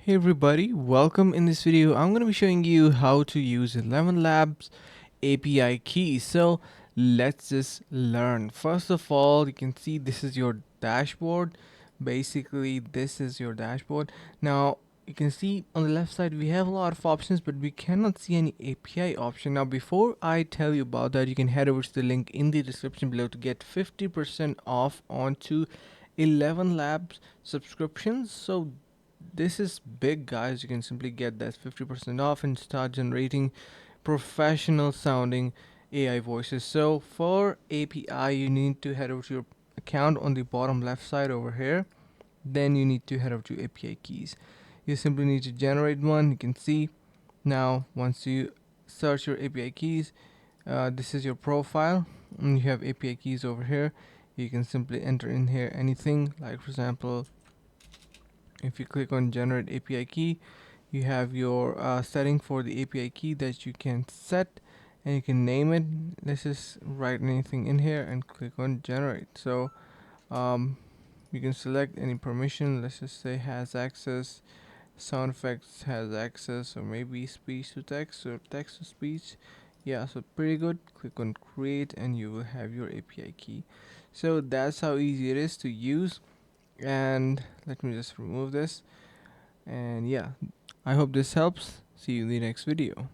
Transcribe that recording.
Hey everybody, welcome. In this video I'm going to be showing you how to use ElevenLabs API Key. So let's just learn. First of all, you can see this is your dashboard. Basically this is your dashboard. Now you can see on the left side we have a lot of options, but we cannot see any API option. Now before I tell you about that, you can head over to the link in the description below to get 50% off onto ElevenLabs subscriptions. So this is big, guys. You can simply get that 50% off and start generating professional sounding AI voices. So for API, you need to head over to your account on the bottom left side over here. Then you need to head over to API keys. You simply need to generate one. You can see now once you search your API keys, this is your profile and you have API keys over here. You can simply enter in here anything, like for example, if you click on generate API key, you have your setting for the API key that you can set, and you can name it. Let's just write anything in here and click on generate. So you can select any permission. Let's just say has access, sound effects has access, or maybe speech to text or text to speech. Yeah, so pretty good. Click on create and you will have your API key. So that's how easy it is to use. And let me just remove this. And yeah, I hope this helps. See you in the next video.